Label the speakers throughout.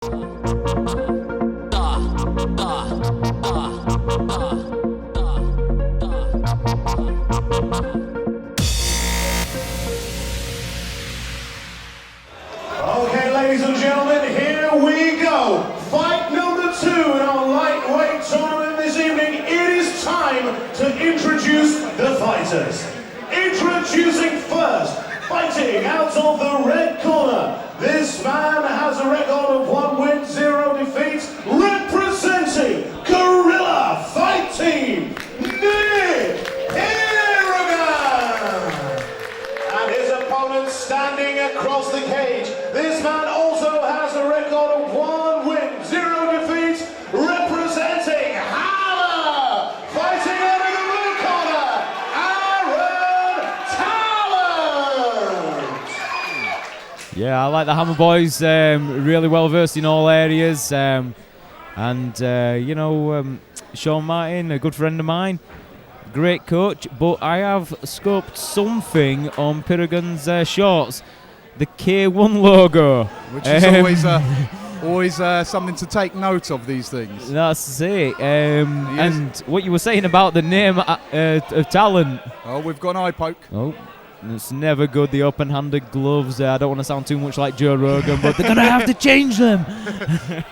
Speaker 1: Okay, ladies and gentlemen, here we go. Fight number 2 in our lightweight tournament this evening. It is time to introduce the fighters. Introducing first, fighting out of the red corner. This man has a record of 1 win, 0 defeats, representing Gorilla Fight Team, Nic Pirogan. And his opponent standing across the cage. This man also has a record of 1 win, 0 defeats, representing Hamma. Fighting out of the blue corner, Aaron Talent.
Speaker 2: Yeah, I like the Hammer boys, really well versed in all areas. Sean Martin, a good friend of mine, great coach, but I have scoped something on Pirogan's shorts. The K1 logo,
Speaker 3: which is always something to take note of, these things.
Speaker 2: That's it. And what you were saying about the name of Talent.
Speaker 3: Oh, we've got an eye poke.
Speaker 2: Oh, it's never good, the open-handed gloves. I don't want to sound too much like Joe Rogan, but they're going to have to change them.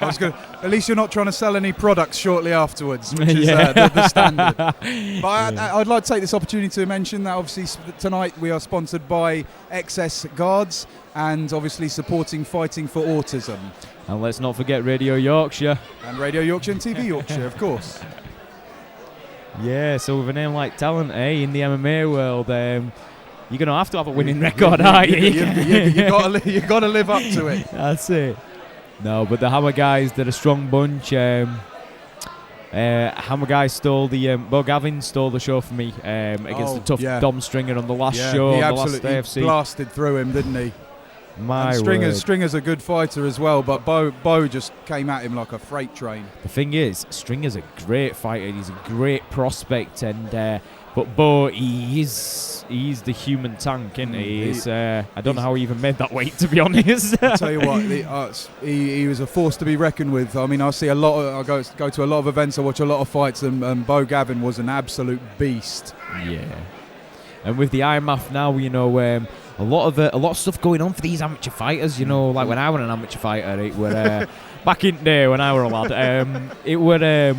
Speaker 3: At least you're not trying to sell any products shortly afterwards, which is the standard. But I'd like to take this opportunity to mention that obviously tonight we are sponsored by XS Guards and obviously supporting Fighting for Autism.
Speaker 2: And let's not forget Radio Yorkshire.
Speaker 3: And Radio Yorkshire and TV Yorkshire, of course.
Speaker 2: Yeah, so with a name like Talent, in the MMA world, you're going to have a winning record, aren't you?
Speaker 3: You got to live up to it.
Speaker 2: That's it. No, but the Hammer guys, they're a strong bunch. Hammer guys stole the... Bo Gavin stole the show for me against the tough Dom Stringer on the last show,
Speaker 3: he
Speaker 2: the last
Speaker 3: absolutely
Speaker 2: AFC.
Speaker 3: blasted through him, didn't he? Stringer's a good fighter as well, but Bo just came at him like a freight train.
Speaker 2: The thing is, Stringer's a great fighter. He's a great prospect, but Bo, he's the human tank, isn't he? I don't know how he even made that weight, to be honest.
Speaker 3: I'll tell you what, he was a force to be reckoned with. I mean, I see a lot. I go to a lot of events. I watch a lot of fights, and Bo Gavin was an absolute beast.
Speaker 2: Yeah, and with the IMAF now, a lot of stuff going on for these amateur fighters. Like when I was an amateur fighter, it were back in the day when I were a lad. It were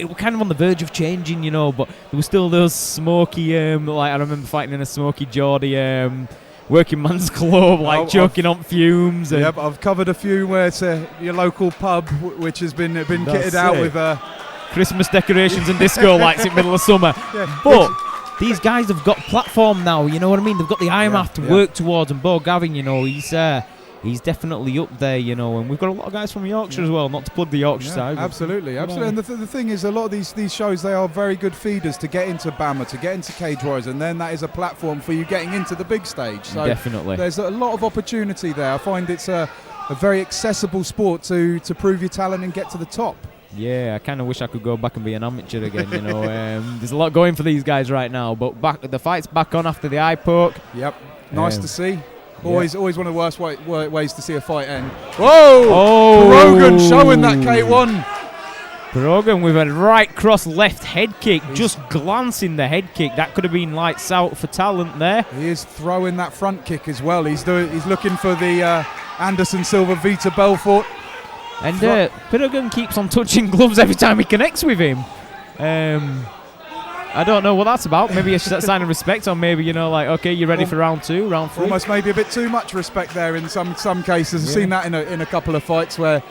Speaker 2: it was kind of on the verge of changing, but there were still those smoky, like I remember fighting in a smoky Geordie working man's club, choking on fumes.
Speaker 3: Yeah, but I've covered a few where it's your local pub, which has been kitted out with
Speaker 2: Christmas decorations and disco lights in the middle of summer. Yeah, but these guys have got platform now, you know what I mean? They've got the IMAF to work towards, and Bo Gavin, he's definitely up there, and we've got a lot of guys from Yorkshire as well, not to plug the Yorkshire side.
Speaker 3: Absolutely. And the thing is, a lot of these shows, they are very good feeders to get into BAMMA, to get into Cage Warriors, and then that is a platform for you getting into the big stage. So
Speaker 2: definitely.
Speaker 3: There's a lot of opportunity there. I find it's a very accessible sport to prove your talent and get to the top.
Speaker 2: Yeah, I kind of wish I could go back and be an amateur again, There's a lot going for these guys right now, but the fight's back on after the eye poke.
Speaker 3: Yep, nice to see. Always one of the worst ways to see a fight end.
Speaker 2: Whoa!
Speaker 3: Oh! Pirogan showing that K1.
Speaker 2: Pirogan with a right cross left head kick, just glancing the head kick. That could have been lights out for Talent there.
Speaker 3: He is throwing that front kick as well. He's looking for the Anderson Silva Vita Belfort.
Speaker 2: And Pirogan keeps on touching gloves every time he connects with him. I don't know what that's about. Maybe a sign of respect, or maybe, okay, you're ready for round 2, round 3.
Speaker 3: Almost maybe a bit too much respect there in some cases. I've seen that in a couple of fights where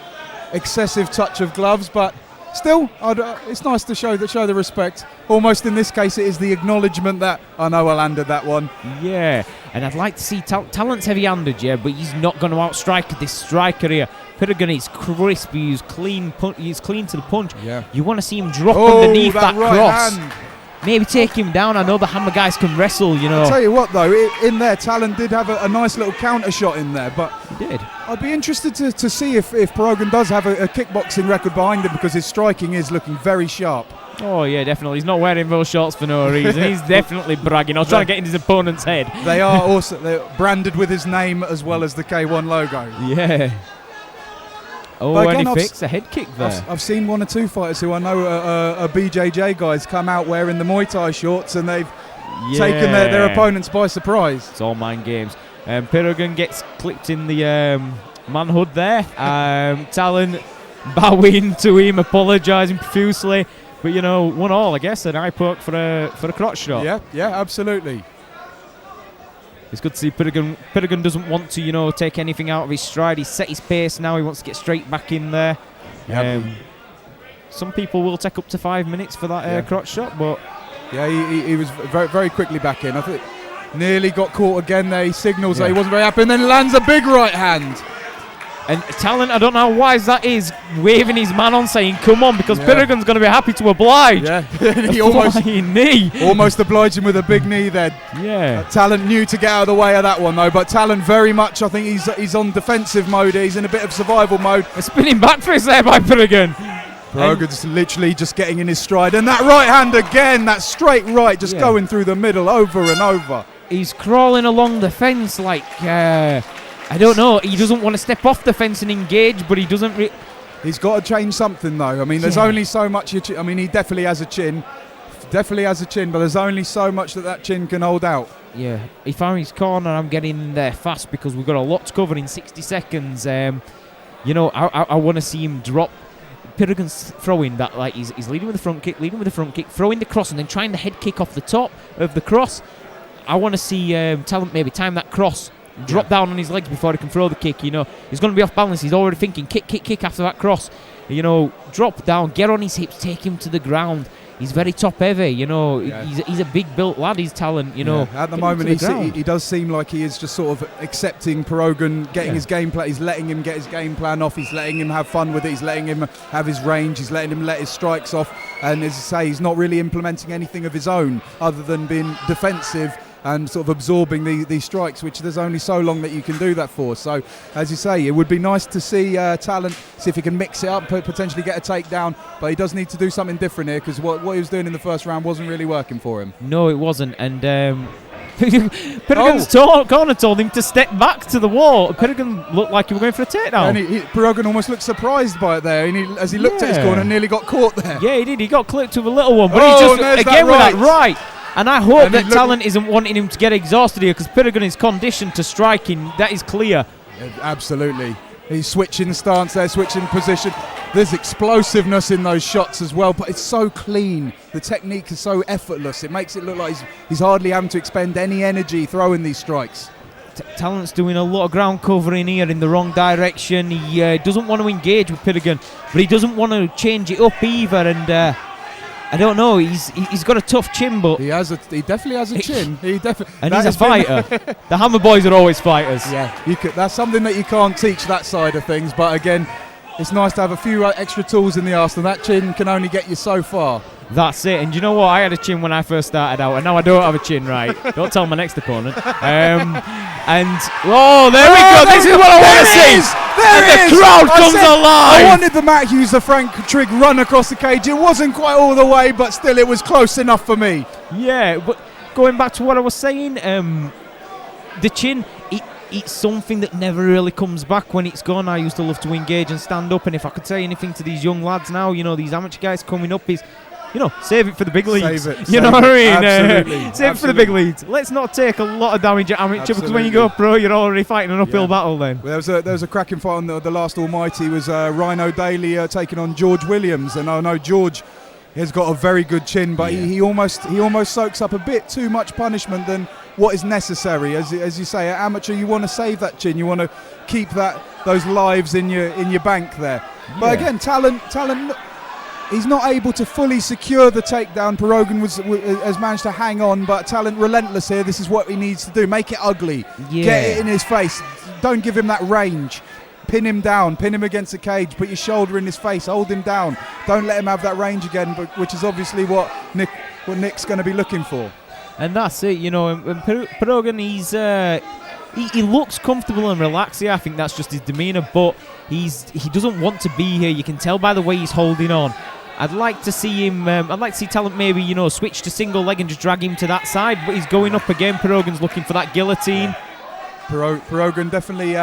Speaker 3: excessive touch of gloves, but still, it's nice to show the respect. Almost in this case, it is the acknowledgement that I know I landed that one.
Speaker 2: Yeah, and I'd like to see Talent's heavy-handed, but he's not going to outstrike this striker here. Pirogan is crisp, he's clean to the punch.
Speaker 3: Yeah.
Speaker 2: You want to see him drop underneath that
Speaker 3: right
Speaker 2: cross.
Speaker 3: Hand.
Speaker 2: Maybe take him down. I know the Hammer guys can wrestle,
Speaker 3: I'll tell you what, though, in there, Talent did have a nice little counter shot in there, but
Speaker 2: he did.
Speaker 3: I'd be interested to see if Pirogan does have a kickboxing record behind him, because his striking is looking very sharp.
Speaker 2: Oh, yeah, definitely. He's not wearing those shorts for no reason. He's definitely bragging. I was trying to get in his opponent's head.
Speaker 3: They're branded with his name as well as the K1 logo.
Speaker 2: Yeah. Oh,
Speaker 3: But
Speaker 2: and
Speaker 3: again,
Speaker 2: he fakes a head kick there.
Speaker 3: I've seen one or two fighters who I know are BJJ guys come out wearing the Muay Thai shorts, and they've taken their opponents by surprise.
Speaker 2: It's all mind games. Pirogan gets clipped in the manhood there. Talent bowing to him, apologising profusely. But, 1-1, I guess, an eye poke for a crotch shot.
Speaker 3: Yeah, absolutely.
Speaker 2: It's good to see Pirogan. Pirogan doesn't want to, take anything out of his stride. He's set his pace now. He wants to get straight back in there.
Speaker 3: Yep.
Speaker 2: Some people will take up to 5 minutes for that crotch shot, but...
Speaker 3: Yeah, he was very, very quickly back in. I think nearly got caught again there. He signals that he wasn't very happy, and then lands a big right hand.
Speaker 2: And Talent, I don't know how wise that is, waving his man on, saying, come on, because Pirogan's going to be happy to oblige.
Speaker 3: Yeah, he almost obliged him with a big knee there.
Speaker 2: Yeah.
Speaker 3: Talent knew to get out of the way of that one, though, but Talent very much, I think he's on defensive mode. He's in a bit of survival mode.
Speaker 2: A spinning back fist there by Pirogan.
Speaker 3: Pirogan's literally just getting in his stride. And that right hand again, that straight right, just going through the middle over and over.
Speaker 2: He's crawling along the fence like... I don't know. He doesn't want to step off the fence and engage, but he doesn't...
Speaker 3: He's got to change something, though. I mean, there's only so much... he definitely has a chin. Definitely has a chin, but there's only so much that chin can hold out.
Speaker 2: Yeah. If I'm his corner, I'm getting there fast because we've got a lot to cover in 60 seconds. I want to see him drop. Pirogan's throwing that, like, he's leading with the front kick, throwing the cross, and then trying the head kick off the top of the cross. I want to see Talent maybe time that cross, drop down on his legs before he can throw the kick. He's going to be off balance. He's already thinking kick after that cross. Drop down, get on his hips, take him to the ground. He's very top heavy, he's a big built lad, he's Talent,
Speaker 3: At the moment he does seem like he is just sort of accepting Pirogan, getting his game plan. He's letting him get his game plan off, he's letting him have fun with it, he's letting him have his range, he's letting him let his strikes off, and as I say, he's not really implementing anything of his own other than being defensive and sort of absorbing these strikes, which there's only so long that you can do that for. So, as you say, it would be nice to see Talent, see if he can mix it up, potentially get a takedown, but he does need to do something different here, because what he was doing in the first round wasn't really working for him.
Speaker 2: No, it wasn't, and Pirogan's corner told him to step back to the wall. Pirogan looked like he was going for a takedown.
Speaker 3: And Pirogan almost looked surprised by it there, and as he looked at his corner, nearly got caught there.
Speaker 2: Yeah, he did. He got clipped with a little one, but he just, again with that right. And I hope that Talent isn't wanting him to get exhausted here, because Pirogan is conditioned to striking. That is clear.
Speaker 3: Yeah, absolutely. He's switching stance there, switching position. There's explosiveness in those shots as well, but it's so clean. The technique is so effortless. It makes it look like he's hardly having to expend any energy throwing these strikes.
Speaker 2: Talent's doing a lot of ground covering here in the wrong direction. He doesn't want to engage with Pirogan, but he doesn't want to change it up either. And I don't know. He's got a tough chin, but
Speaker 3: he definitely has a chin.
Speaker 2: And he's a fighter. The Hammer boys are always fighters.
Speaker 3: Yeah, that's something that you can't teach, that side of things. But again, it's nice to have a few extra tools in the arsenal. That chin can only get you so far.
Speaker 2: That's it. And you know what? I had a chin when I first started out, and now I don't have a chin, right? Don't tell my next opponent. There we go. This is what I want to see. The crowd comes alive.
Speaker 3: I wanted the Matt Hughes, the Frank Trigg run across the cage. It wasn't quite all the way, but still, it was close enough for me.
Speaker 2: Yeah, but going back to what I was saying, the chin, it's something that never really comes back when it's gone. I used to love to engage and stand up, and if I could say anything to these young lads now, these amateur guys coming up is, save it for the big leagues. You know what I mean?
Speaker 3: Absolutely.
Speaker 2: Save it for the big leagues. Let's not take a lot of damage at amateur, because when you go pro, you're already fighting an uphill battle then.
Speaker 3: Well, there was a cracking fight on the last Almighty. Was Rhino Daly taking on George Williams, and I know George has got a very good chin, but he almost soaks up a bit too much punishment than what is necessary. As you say, at amateur, you want to save that chin. You want to keep those lives in your bank there. But again, Talent. He's not able to fully secure the takedown. Pirogan has managed to hang on, but Talent relentless here. This is what he needs to do. Make it ugly.
Speaker 2: Yeah.
Speaker 3: Get it in his face. Don't give him that range. Pin him down. Pin him against the cage. Put your shoulder in his face. Hold him down. Don't let him have that range again, which is obviously what Nic's going to be looking for.
Speaker 2: And that's it, and Pirogan, he looks comfortable and relaxed here. I think that's just his demeanour, but he doesn't want to be here. You can tell by the way he's holding on. I'd like to see him. I'd like to see Talent maybe switch to single leg and just drag him to that side. But he's going up again. Pirogan's looking for that guillotine.
Speaker 3: Pirogan definitely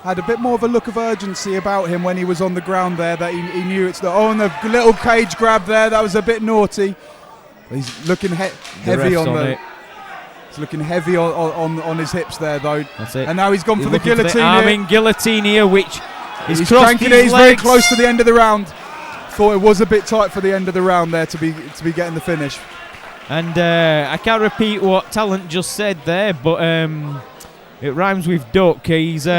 Speaker 3: had a bit more of a look of urgency about him when he was on the ground there, that he knew it's the... Oh, and the little cage grab there, that was a bit naughty. He's looking heavy on the... He's looking heavy on his hips there, though.
Speaker 2: That's it.
Speaker 3: And now he's gone for the guillotine
Speaker 2: arming guillotine here, which
Speaker 3: he's cranking it. He's very close to the end of the round. Thought it was a bit tight for the end of the round there to be getting the finish.
Speaker 2: And I can't repeat what Talent just said there, but it rhymes with duck. He's he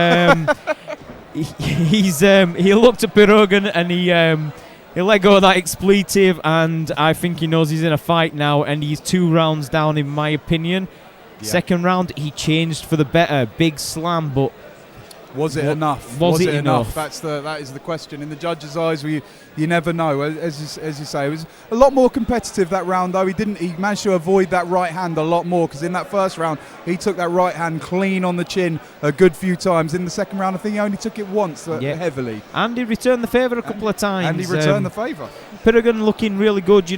Speaker 2: looked at Pirogan and he let go of that expletive, and I think he knows he's in a fight now, and he's 2 rounds down in my opinion. Yeah. Second round he changed for the better, big slam, but
Speaker 3: was it enough?
Speaker 2: Was it enough?
Speaker 3: That is the question. In the judges' eyes, you never know. As you say, it was a lot more competitive that round, though. He managed to avoid that right hand a lot more, because in that first round he took that right hand clean on the chin a good few times. In the second round, I think he only took it once heavily. And
Speaker 2: he returned the favour a couple of times.
Speaker 3: And he returned the favour.
Speaker 2: Pirogan looking really good,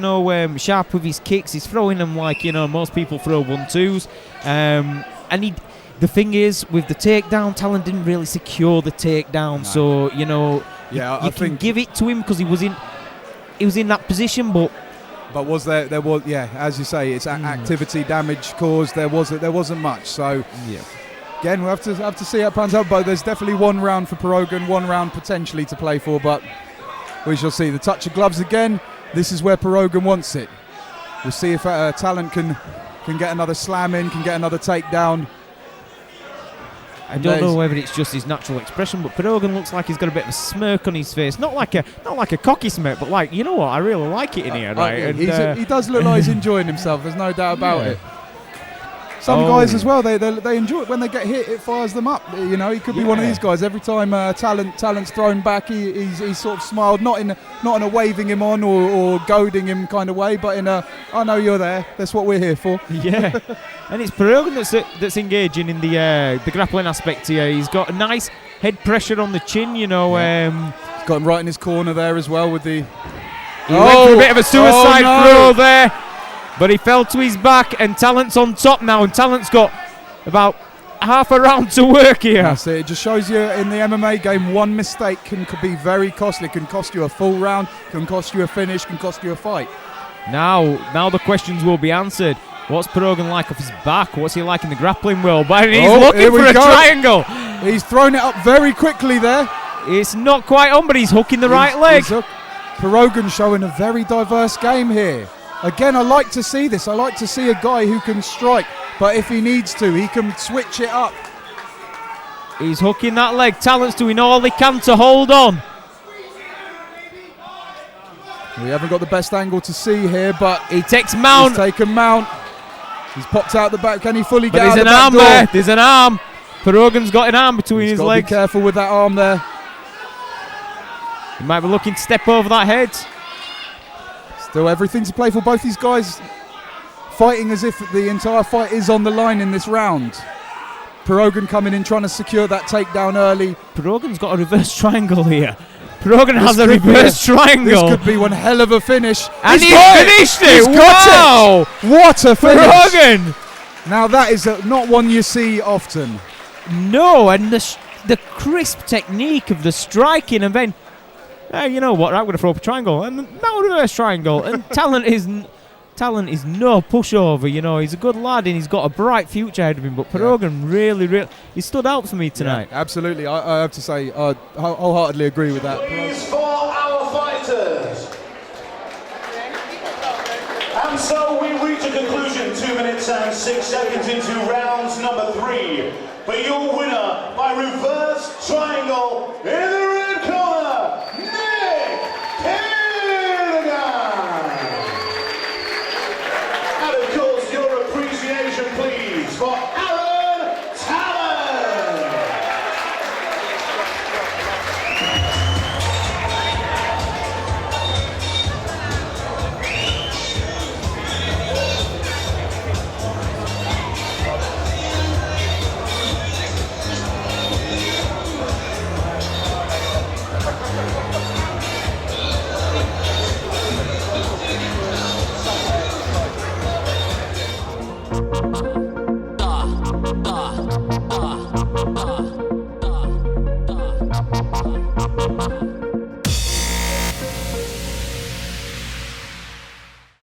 Speaker 2: sharp with his kicks. He's throwing them like most people throw 1-2s, and the thing is, with the takedown, Talent didn't really secure the takedown. No. So you can give it to him because he was in that position, but
Speaker 3: was there was as you say, it's activity damage caused. There wasn't much. So again, we'll have to see how it pans out. But there's definitely 1 round for Pirogan, 1 round potentially to play for. But we shall see. The touch of gloves again. This is where Pirogan wants it. We'll see if Talent can get another slam in, can get another takedown.
Speaker 2: I don't know whether it's just his natural expression, but Pirogan looks like he's got a bit of a smirk on his face. Not like a cocky smirk, but like, you know what, I really like it in here, right?
Speaker 3: He does look like he's enjoying himself. There's no doubt about it. Some guys as well, they enjoy it when they get hit. It fires them up. He could be one of these guys. Every time Talent's thrown back, he's sort of smiled, not in a waving him on or goading him kind of way, but in a I know you're there. That's what we're here for.
Speaker 2: Yeah, and it's Pirogan that's engaging in the grappling aspect here. He's got a nice head pressure on the chin. He's
Speaker 3: got him right in his corner there as well with the.
Speaker 2: He went for a bit of a suicide throw there. But he fell to his back, and Talent's on top now, and Talent's got about half a round to work here.
Speaker 3: That's it. It just shows you in the MMA game, one mistake can be very costly. It can cost you a full round, can cost you a finish, can cost you a fight.
Speaker 2: Now the questions will be answered. What's Pirogan like off his back? What's he like in the grappling world? But he's looking for a triangle.
Speaker 3: He's thrown it up very quickly there.
Speaker 2: It's not quite on, but he's hooking the right leg.
Speaker 3: Pirogan showing a very diverse game here. Again, I like to see this. I like to see a guy who can strike, but if he needs to, he can switch it up.
Speaker 2: He's hooking that leg. Talent's doing all he can to hold on.
Speaker 3: We haven't got the best angle to see here, but
Speaker 2: he takes mount.
Speaker 3: He's taken mount. He's popped out the back. Can he fully get out the back door?
Speaker 2: There's an arm there. There's an arm. Pirogan's got an arm between his legs.
Speaker 3: Be careful with that arm there.
Speaker 2: He might be looking to step over that head.
Speaker 3: Still everything to play for. Both these guys fighting as if the entire fight is on the line in this round. Pirogan coming in trying to secure that takedown early.
Speaker 2: Pirogan's got a reverse triangle here. Pirogan has a reverse triangle.
Speaker 3: This could be one hell of a finish.
Speaker 2: And he's finished it. Wow.
Speaker 3: What a finish.
Speaker 2: Pirogan.
Speaker 3: Now that is not one you see often.
Speaker 2: No, and the crisp technique of the striking, and then you know what? I'm going to throw up a triangle, and now a reverse triangle. And Talent is no pushover. He's a good lad, and he's got a bright future ahead of him. But Pirogan really, he stood out for me tonight.
Speaker 3: Yeah, absolutely, I have to say, I wholeheartedly agree with that.
Speaker 1: Please for our fighters. And so we reach a conclusion 2 minutes and 6 seconds into round number 3. But your winner by reverse triangle in the